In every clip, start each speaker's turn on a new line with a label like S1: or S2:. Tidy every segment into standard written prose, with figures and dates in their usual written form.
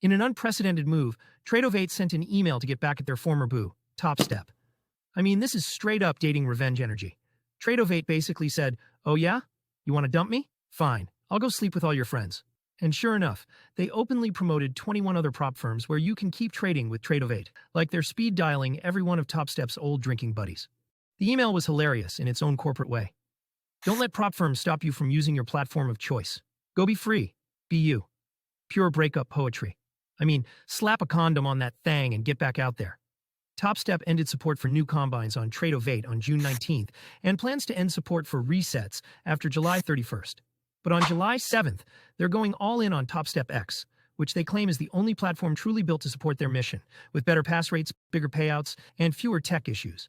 S1: In an unprecedented move, Tradovate sent an email to get back at their former boo, Topstep. I mean, this is straight-up dating revenge energy. Tradovate basically said, "Oh yeah? You want to dump me? Fine. I'll go sleep with all your friends." And sure enough, they openly promoted 21 other prop firms where you can keep trading with Tradovate, like they're speed dialing every one of Topstep's old drinking buddies. The email was hilarious in its own corporate way. Don't let prop firms stop you from using your platform of choice. Go be free. Be you. Pure breakup poetry. I mean, slap a condom on that thing and get back out there. Topstep ended support for new combines on Tradovate on June 19th and plans to end support for resets after July 31st. But on July 7th, they're going all in on Topstep X, which they claim is the only platform truly built to support their mission, with better pass rates, bigger payouts, and fewer tech issues.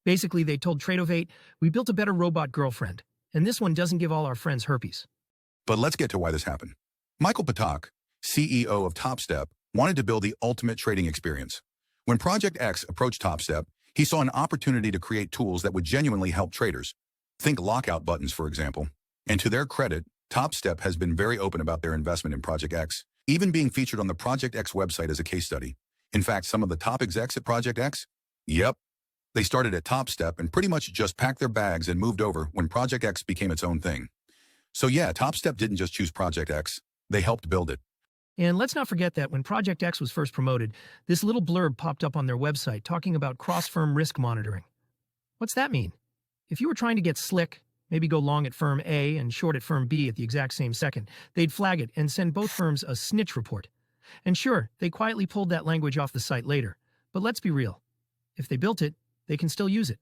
S1: Basically, they told Tradovate, "We built a better robot girlfriend, and this one doesn't give all our friends herpes."
S2: But let's get to why this happened. Michael Pelosi, CEO of Topstep, wanted to build the ultimate trading experience. When Project X approached Topstep, he saw an opportunity to create tools that would genuinely help traders. Think lockout buttons, for example. And to their credit, Topstep has been very open about their investment in Project X, even being featured on the Project X website as a case study. In fact, some of the top execs at Project X? Yep. They started at Topstep and pretty much just packed their bags and moved over when Project X became its own thing. So yeah, Topstep didn't just choose Project X, they helped build it.
S1: And let's not forget that when Project X was first promoted, this little blurb popped up on their website talking about cross-firm risk monitoring. What's that mean? If you were trying to get slick, maybe go long at firm A and short at firm B at the exact same second, they'd flag it and send both firms a snitch report. And sure, they quietly pulled that language off the site later. But let's be real. If they built it, they can still use it.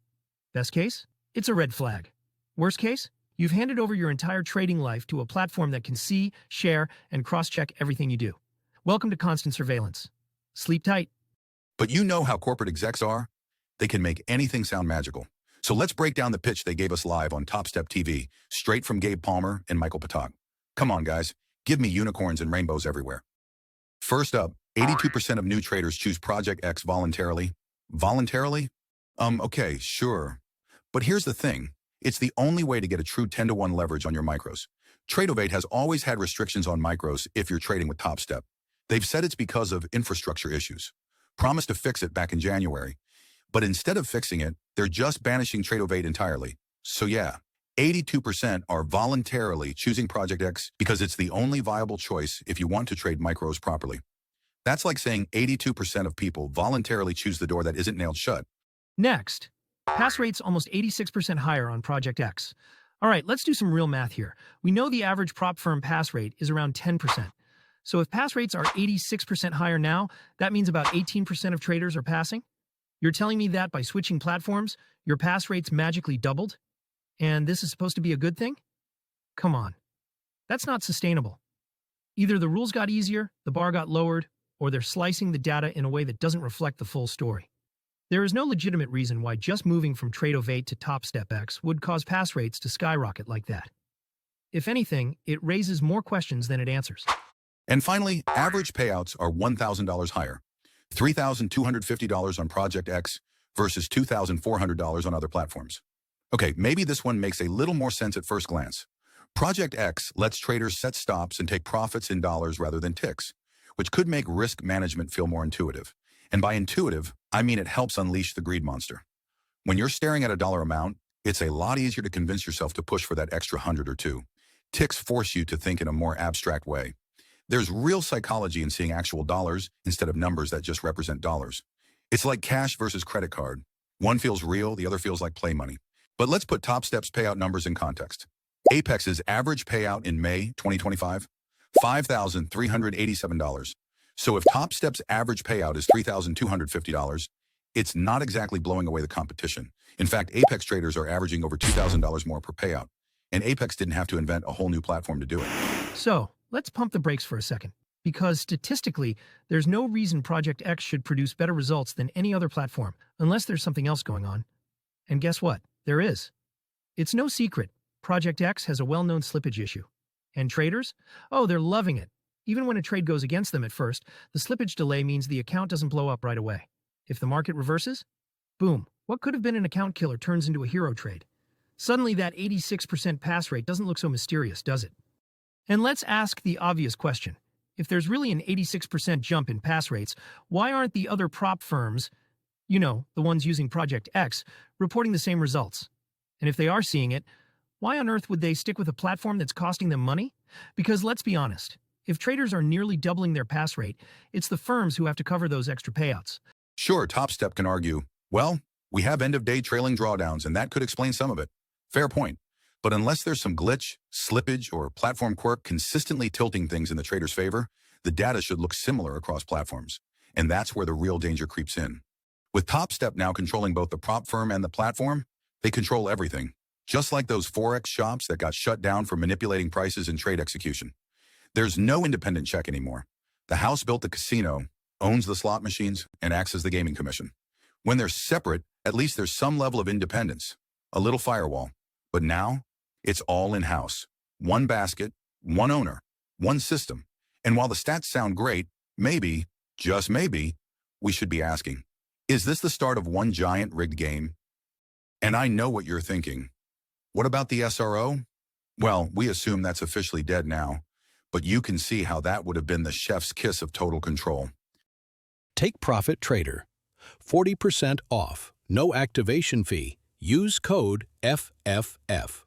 S1: Best case? It's a red flag. Worst case? You've handed over your entire trading life to a platform that can see, share, and cross-check everything you do. Welcome to constant surveillance. Sleep tight.
S2: But you know how corporate execs are? They can make anything sound magical. So let's break down the pitch they gave us live on Topstep TV, straight from Gabe Palmer and Michael Pelosi. Come on, guys. Give me unicorns and rainbows everywhere. First up, 82% of new traders choose Project X voluntarily. Voluntarily? Okay, sure. But here's the thing. It's the only way to get a true 10-to-1 leverage on your micros. Tradovate has always had restrictions on micros if you're trading with Topstep. They've said it's because of infrastructure issues. Promised to fix it back in January. But instead of fixing it, they're just banishing Tradovate entirely. So yeah, 82% are voluntarily choosing Project X because it's the only viable choice if you want to trade micros properly. That's like saying 82% of people voluntarily choose the door that isn't nailed shut.
S1: Next, pass rates almost 86% higher on Project X. All right, let's do some real math here. We know the average prop firm pass rate is around 10%. So if pass rates are 86% higher now, that means about 18% of traders are passing? You're telling me that by switching platforms, your pass rates magically doubled? And this is supposed to be a good thing? Come on. That's not sustainable. Either the rules got easier, the bar got lowered, or they're slicing the data in a way that doesn't reflect the full story. There is no legitimate reason why just moving from Tradovate to Topstep X would cause pass rates to skyrocket like that. If anything, it raises more questions than it answers.
S2: And finally, average payouts are $1,000 higher. $3,250 on Project X versus $2,400 on other platforms. Okay, maybe this one makes a little more sense at first glance. Project X lets traders set stops and take profits in dollars rather than ticks, which could make risk management feel more intuitive. And by intuitive, I mean it helps unleash the greed monster. When you're staring at a dollar amount, it's a lot easier to convince yourself to push for that extra 100 or two. Ticks force you to think in a more abstract way. There's real psychology in seeing actual dollars instead of numbers that just represent dollars. It's like cash versus credit card. One feels real, the other feels like play money. But let's put Topstep's payout numbers in context. Apex's average payout in May 2025, $5,387. So if Topstep's average payout is $3,250, it's not exactly blowing away the competition. In fact, Apex traders are averaging over $2,000 more per payout. And Apex didn't have to invent a whole new platform to do it.
S1: So, let's pump the brakes for a second. Because statistically, there's no reason Project X should produce better results than any other platform, unless there's something else going on. And guess what? There is. It's no secret. Project X has a well-known slippage issue. And traders? Oh, they're loving it. Even when a trade goes against them at first, the slippage delay means the account doesn't blow up right away. If the market reverses, boom, what could have been an account killer turns into a hero trade. Suddenly that 86% pass rate doesn't look so mysterious, does it? And let's ask the obvious question. If there's really an 86% jump in pass rates, why aren't the other prop firms, you know, the ones using Project X, reporting the same results? And if they are seeing it, why on earth would they stick with a platform that's costing them money? Because let's be honest, if traders are nearly doubling their pass rate, it's the firms who have to cover those extra payouts.
S2: Sure, Topstep can argue, well, we have end-of-day trailing drawdowns, and that could explain some of it. Fair point. But unless there's some glitch, slippage, or platform quirk consistently tilting things in the trader's favor, the data should look similar across platforms. And that's where the real danger creeps in. With Topstep now controlling both the prop firm and the platform, they control everything. Just like those Forex shops that got shut down for manipulating prices and trade execution. There's no independent check anymore. The house built the casino, owns the slot machines, and acts as the gaming commission. When they're separate, at least there's some level of independence, a little firewall. But now, it's all in-house. One basket, one owner, one system. And while the stats sound great, maybe, just maybe, we should be asking, is this the start of one giant rigged game? And I know what you're thinking. What about the SRO? Well, we assume that's officially dead now, but you can see how that would have been the chef's kiss of total control.
S3: Take Profit Trader. 40% off. No activation fee. Use code FFF.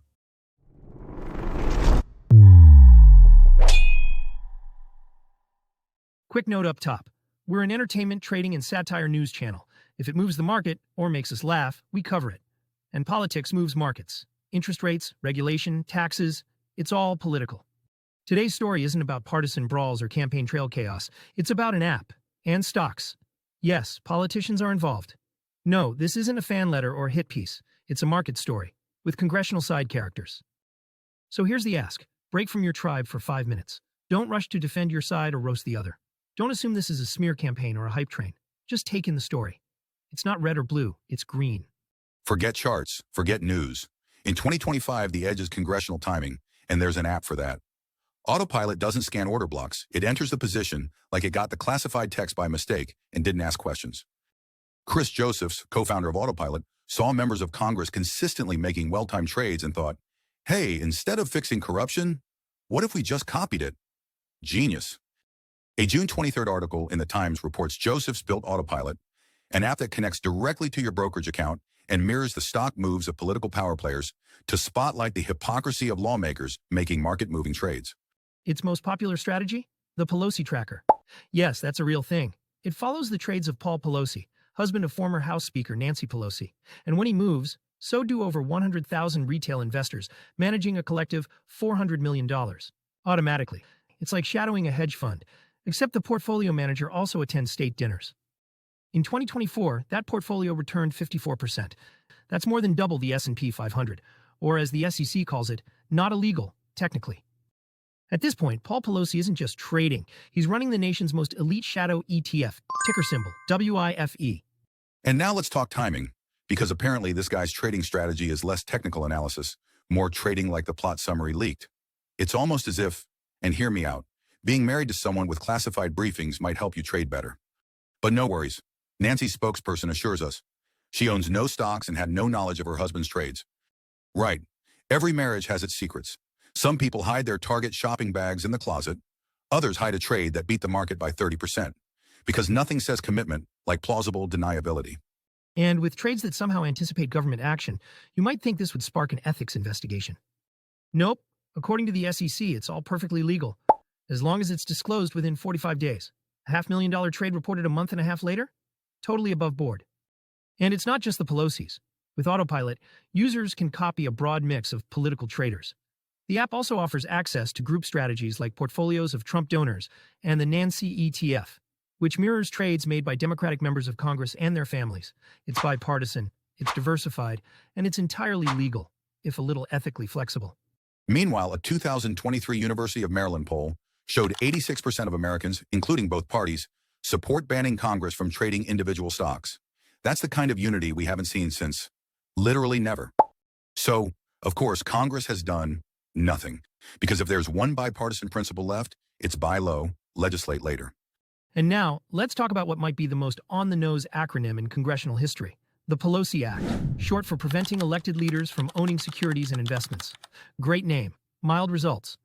S1: Quick note up top. We're an entertainment, trading, and satire news channel. If it moves the market or makes us laugh, we cover it. And politics moves markets. Interest rates, regulation, taxes, it's all political. Today's story isn't about partisan brawls or campaign trail chaos. It's about an app and stocks. Yes, politicians are involved. No, this isn't a fan letter or hit piece. It's a market story with congressional side characters. So here's the ask. Break from your tribe for 5 minutes. Don't rush to defend your side or roast the other. Don't assume this is a smear campaign or a hype train. Just take in the story. It's not red or blue, it's green.
S2: Forget charts, forget news. In 2025, the edge is congressional timing, and there's an app for that. Autopilot doesn't scan order blocks. It enters the position like it got the classified text by mistake and didn't ask questions. Chris Josephs, co-founder of Autopilot, saw members of Congress consistently making well-timed trades and thought, hey, instead of fixing corruption, what if we just copied it? Genius. A June 23rd article in The Times reports Josephs built Autopilot, an app that connects directly to your brokerage account and mirrors the stock moves of political power players to spotlight the hypocrisy of lawmakers making market-moving trades.
S1: Its most popular strategy? The Pelosi Tracker. Yes, that's a real thing. It follows the trades of Paul Pelosi, husband of former House Speaker Nancy Pelosi. And when he moves, so do over 100,000 retail investors, managing a collective $400 million. Automatically. It's like shadowing a hedge fund, except the portfolio manager also attends state dinners. In 2024, that portfolio returned 54%. That's more than double the S&P 500, or as the SEC calls it, not illegal, technically. At this point, Paul Pelosi isn't just trading. He's running the nation's most elite shadow ETF, ticker symbol, WIFE.
S2: And now let's talk timing, because apparently this guy's trading strategy is less technical analysis, more trading like the plot summary leaked. It's almost as if, and hear me out, being married to someone with classified briefings might help you trade better. But no worries. Nancy's spokesperson assures us she owns no stocks and had no knowledge of her husband's trades. Right. Every marriage has its secrets. Some people hide their Target shopping bags in the closet. Others hide a trade that beat the market by 30%. Because nothing says commitment like plausible deniability.
S1: And with trades that somehow anticipate government action, you might think this would spark an ethics investigation. Nope. According to the SEC, it's all perfectly legal, as long as it's disclosed within 45 days. A $500,000 trade reported a month and a half later? Totally above board. And it's not just the Pelosis. With Autopilot, users can copy a broad mix of political traders. The app also offers access to group strategies like portfolios of Trump donors and the Nancy ETF, which mirrors trades made by Democratic members of Congress and their families. It's bipartisan, it's diversified, and it's entirely legal, if a little ethically flexible.
S2: Meanwhile, a 2023 University of Maryland poll showed 86% of Americans, including both parties, support banning Congress from trading individual stocks. That's the kind of unity we haven't seen since literally never. So, of course, Congress has done nothing. Because if there's one bipartisan principle left, it's buy low, legislate later.
S1: And now, let's talk about what might be the most on-the-nose acronym in congressional history. The PELOSI Act, short for Preventing Elected Leaders from Owning Securities and Investments. Great name, mild results.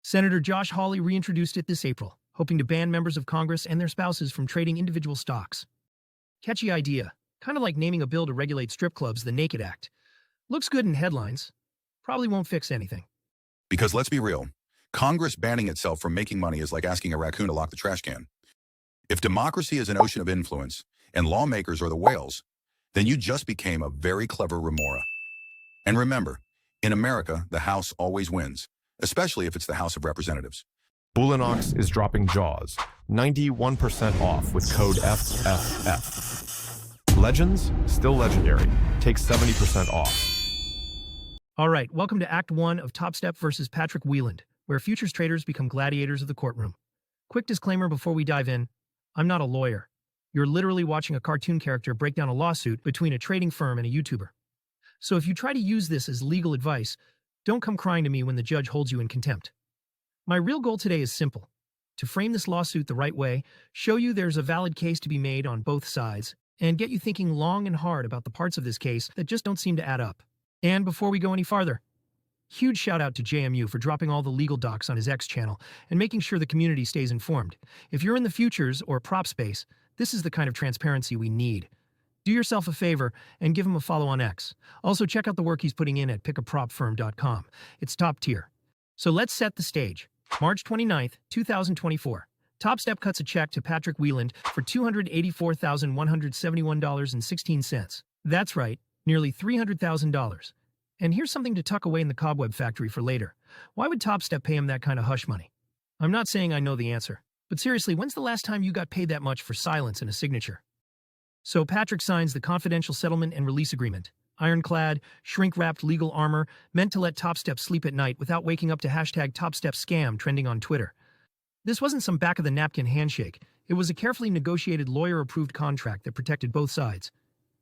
S1: Senator Josh Hawley reintroduced it this April, hoping to ban members of Congress and their spouses from trading individual stocks. Catchy idea, kind of like naming a bill to regulate strip clubs the Naked Act. Looks good in headlines. Probably won't fix anything.
S2: Because let's be real, Congress banning itself from making money is like asking a raccoon to lock the trash can. If democracy is an ocean of influence and lawmakers are the whales, then you just became a very clever remora. And remember, in America, the House always wins, especially if it's the House of Representatives.
S4: Bulinox is dropping Jaws 91% off with code FFF. Legends, still legendary. Take 70% off.
S1: All right, welcome to Act 1 of Topstep versus Patrick Wieland, where futures traders become gladiators of the courtroom. Quick disclaimer before we dive in, I'm not a lawyer. You're literally watching a cartoon character break down a lawsuit between a trading firm and a YouTuber. So if you try to use this as legal advice, don't come crying to me when the judge holds you in contempt. My real goal today is simple: to frame this lawsuit the right way, show you there's a valid case to be made on both sides, and get you thinking long and hard about the parts of this case that just don't seem to add up. And before we go any farther, huge shout out to JMU for dropping all the legal docs on his X channel and making sure the community stays informed. If you're in the futures or prop space, this is the kind of transparency we need. Do yourself a favor and give him a follow on X. Also, check out the work he's putting in at pickapropfirm.com. It's top tier. So let's set the stage. March 29th, 2024. Topstep cuts a check to Patrick Wieland for $284,171.16. That's right, nearly $300,000. And here's something to tuck away in the cobweb factory for later. Why would Topstep pay him that kind of hush money? I'm not saying I know the answer, but seriously, when's the last time you got paid that much for silence and a signature? So Patrick signs the confidential settlement and release agreement. Ironclad, shrink-wrapped legal armor meant to let Topstep sleep at night without waking up to hashtag #TopstepScam trending on Twitter. This wasn't some back-of-the-napkin handshake. It was a carefully negotiated, lawyer-approved contract that protected both sides.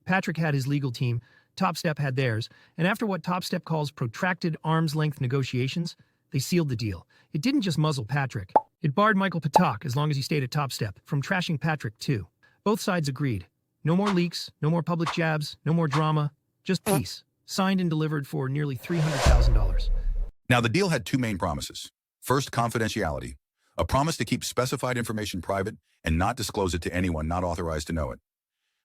S1: Patrick had his legal team, Topstep had theirs, and after what Topstep calls protracted arm's-length negotiations, they sealed the deal. It didn't just muzzle Patrick. It barred Michael Patak, as long as he stayed at Topstep, from trashing Patrick, too. Both sides agreed. No more leaks, no more public jabs, no more drama, just peace. Signed and delivered for nearly $300,000.
S2: Now, the deal had two main promises. First, confidentiality, a promise to keep specified information private and not disclose it to anyone not authorized to know it.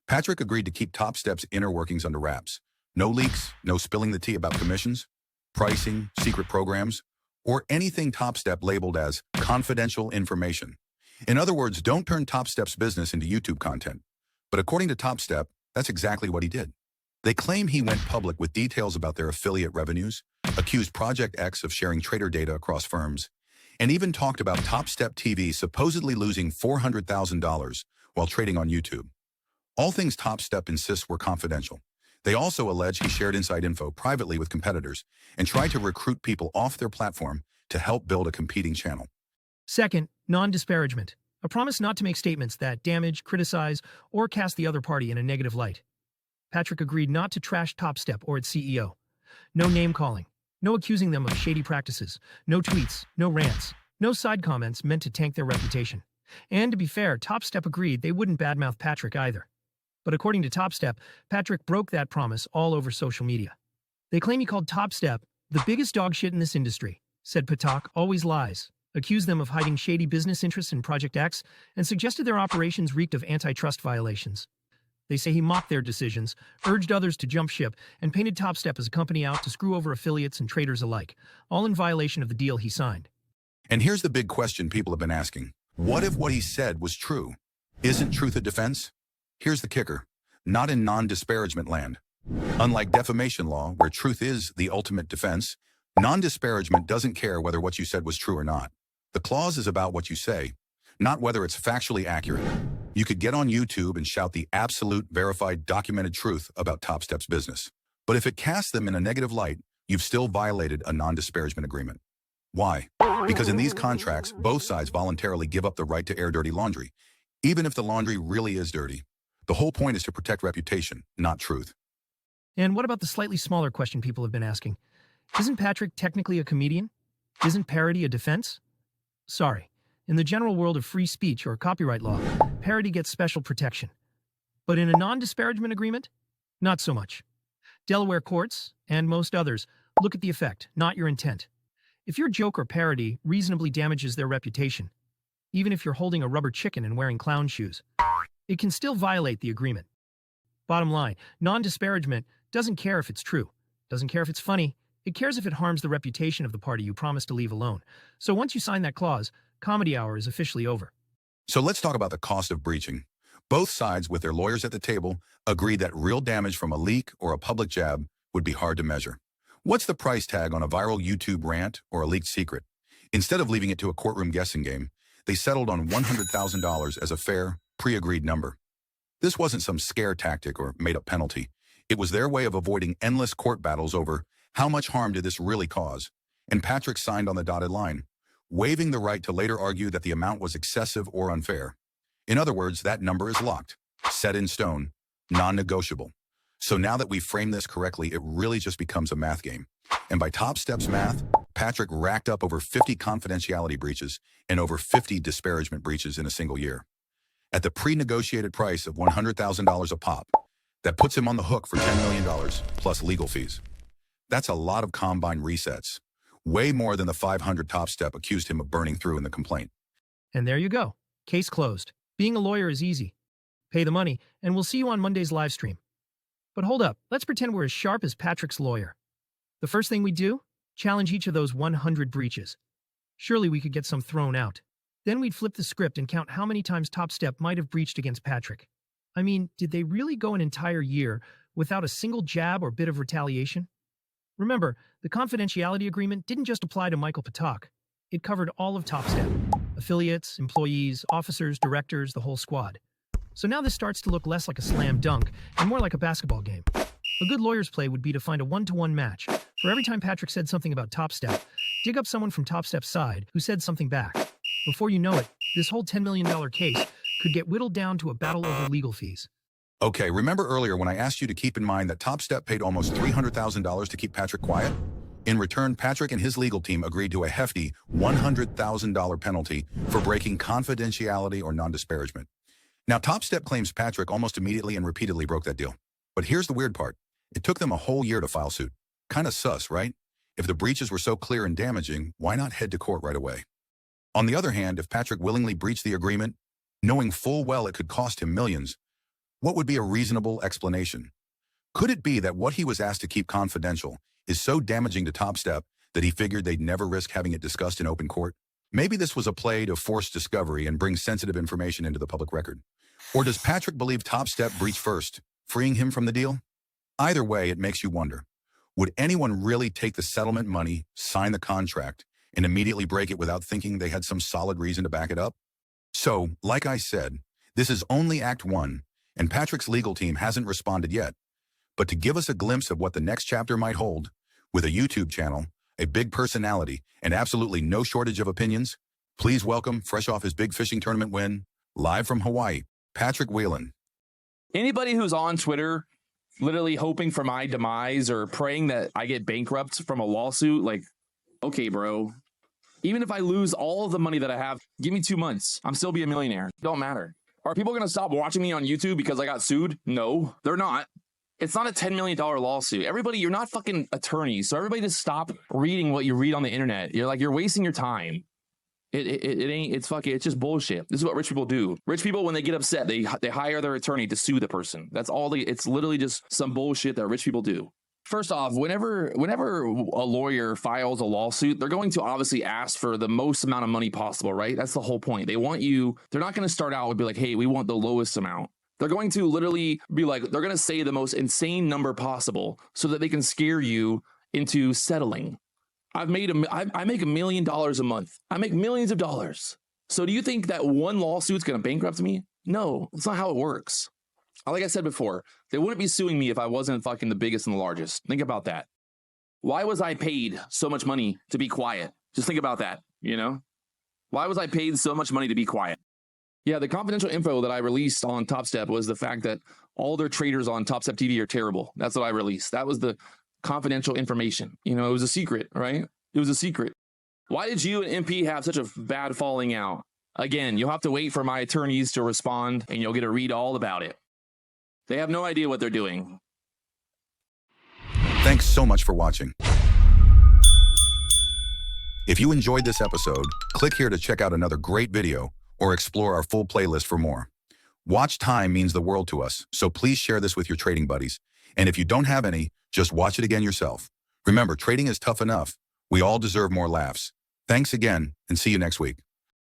S2: Patrick agreed to keep Topstep's inner workings under wraps. No leaks, no spilling the tea about commissions, pricing, secret programs, or anything Topstep labeled as confidential information. In other words, don't turn Topstep's business into YouTube content. But according to Topstep, that's exactly what he did. They claim he went public with details about their affiliate revenues, accused Project X of sharing trader data across firms, and even talked about Topstep TV supposedly losing $400,000 while trading on YouTube. All things Topstep insists were confidential. They also allege he shared inside info privately with competitors and tried to recruit people off their platform to help build a competing channel.
S1: Second, non-disparagement. A promise not to make statements that damage, criticize, or cast the other party in a negative light. Patrick agreed not to trash Topstep or its CEO. No name-calling. No accusing them of shady practices. No tweets. No rants. No side comments meant to tank their reputation. And to be fair, Topstep agreed they wouldn't badmouth Patrick either. But according to Topstep, Patrick broke that promise all over social media. They claim he called Topstep the biggest dog shit in this industry, said Patak always lies, accused them of hiding shady business interests in Project X, and suggested their operations reeked of antitrust violations. They say he mocked their decisions, urged others to jump ship, and painted Topstep as a company out to screw over affiliates and traders alike, all in violation of the deal he signed.
S2: And here's the big question people have been asking. What if what he said was true? Isn't truth a defense? Here's the kicker. Not in non-disparagement land. Unlike defamation law, where truth is the ultimate defense, non-disparagement doesn't care whether what you said was true or not. The clause is about what you say, not whether it's factually accurate. You could get on YouTube and shout the absolute, verified, documented truth about Topstep's business. But if it casts them in a negative light, you've still violated a non-disparagement agreement. Why? Because in these contracts, both sides voluntarily give up the right to air dirty laundry, even if the laundry really is dirty. The whole point is to protect reputation, not truth.
S1: And what about the slightly smaller question people have been asking? Isn't Patrick technically a comedian? Isn't parody a defense? Sorry. In the general world of free speech or copyright law, parody gets special protection. But in a non-disparagement agreement? Not so much. Delaware courts, and most others, look at the effect, not your intent. If your joke or parody reasonably damages their reputation, even if you're holding a rubber chicken and wearing clown shoes. It can still violate the agreement. Bottom line, non-disparagement doesn't care if it's true, doesn't care if it's funny, it cares if it harms the reputation of the party you promised to leave alone. So once you sign that clause, comedy hour is officially over.
S2: So let's talk about the cost of breaching. Both sides, with their lawyers at the table, agreed that real damage from a leak or a public jab would be hard to measure. What's the price tag on a viral YouTube rant or a leaked secret? Instead of leaving it to a courtroom guessing game, they settled on $100,000 as a fair, pre-agreed number. This wasn't some scare tactic or made-up penalty. It was their way of avoiding endless court battles over how much harm did this really cause. And Patrick signed on the dotted line, waiving the right to later argue that the amount was excessive or unfair. In other words, that number is locked, set in stone, non-negotiable. So now that we've framed this correctly, it really just becomes a math game. And by Topstep's math, Patrick racked up over 50 confidentiality breaches and over 50 disparagement breaches in a single year. At the pre-negotiated price of $100,000 a pop, that puts him on the hook for $10 million plus legal fees. That's a lot of combine resets, way more than the 500 Topstep accused him of burning through in the complaint.
S1: And there you go. Case closed. Being a lawyer is easy. Pay the money, and we'll see you on Monday's live stream. But hold up, let's pretend we're as sharp as Patrick's lawyer. The first thing we do? Challenge each of those 100 breaches. Surely we could get some thrown out. Then we'd flip the script and count how many times Topstep might have breached against Patrick. I mean, did they really go an entire year without a single jab or bit of retaliation? Remember, the confidentiality agreement didn't just apply to Michael Patak. It covered all of Topstep. Affiliates, employees, officers, directors, the whole squad. So now this starts to look less like a slam dunk and more like a basketball game. A good lawyer's play would be to find a one-to-one match. For every time Patrick said something about Topstep, dig up someone from Topstep's side who said something back. Before you know it, this whole $10 million case could get whittled down to a battle over legal fees.
S2: Okay, remember earlier when I asked you to keep in mind that Topstep paid almost $300,000 to keep Patrick quiet? In return, Patrick and his legal team agreed to a hefty $100,000 penalty for breaking confidentiality or non-disparagement. Now, Topstep claims Patrick almost immediately and repeatedly broke that deal. But here's the weird part. It took them a whole year to file suit. Kinda sus, right? If the breaches were so clear and damaging, why not head to court right away? On the other hand, if Patrick willingly breached the agreement, knowing full well it could cost him millions, what would be a reasonable explanation? Could it be that what he was asked to keep confidential is so damaging to Topstep that he figured they'd never risk having it discussed in open court? Maybe this was a play to force discovery and bring sensitive information into the public record. Or does Patrick believe Topstep breached first, freeing him from the deal? Either way, it makes you wonder, would anyone really take the settlement money, sign the contract, and immediately break it without thinking they had some solid reason to back it up? So, like I said, this is only Act 1, and Patrick's legal team hasn't responded yet. But to give us a glimpse of what the next chapter might hold, with a YouTube channel, a big personality, and absolutely no shortage of opinions, please welcome, fresh off his big fishing tournament win, live from Hawaii, Patrick Whelan.
S5: Anybody who's on Twitter literally hoping for my demise or praying that I get bankrupt from a lawsuit, like, okay, bro, even if I lose all of the money that I have, give me 2 months. I'm still be a millionaire. Don't matter. Are people going to stop watching me on YouTube because I got sued? No, they're not. It's not a $10 million lawsuit. Everybody, you're not fucking attorneys. So everybody just stop reading what you read on the internet. You're wasting your time. It ain't, it's just bullshit. This is what rich people do. Rich people, when they get upset, they hire their attorney to sue the person. That's all it's literally just some bullshit that rich people do. First off, whenever a lawyer files a lawsuit, they're going to obviously ask for the most amount of money possible, right? That's the whole point. They're not going to start out and be like, hey, we want the lowest amount. They're going to literally be like, they're going to say the most insane number possible so that they can scare you into settling. I make $1 million a month. I make millions of dollars. So do you think that one lawsuit's going to bankrupt me? No, that's not how it works. Like I said before, they wouldn't be suing me if I wasn't fucking the biggest and the largest. Think about that. Why was I paid so much money to be quiet? Just think about that, you know? Why was I paid so much money to be quiet? Yeah, the confidential info that I released on Topstep was the fact that all their traders on Topstep TV are terrible. That's what I released. That was the confidential information. You know, it was a secret, right? It was a secret. Why did you and MP have such a bad falling out? Again, you'll have to wait for my attorneys to respond and you'll get to read all about it. They have no idea what they're doing.
S2: Thanks so much for watching. If you enjoyed this episode, click here to check out another great video, or explore our full playlist for more. Watch time means the world to us, so please share this with your trading buddies. And if you don't have any, just watch it again yourself. Remember, trading is tough enough. We all deserve more laughs. Thanks again, and see you next week.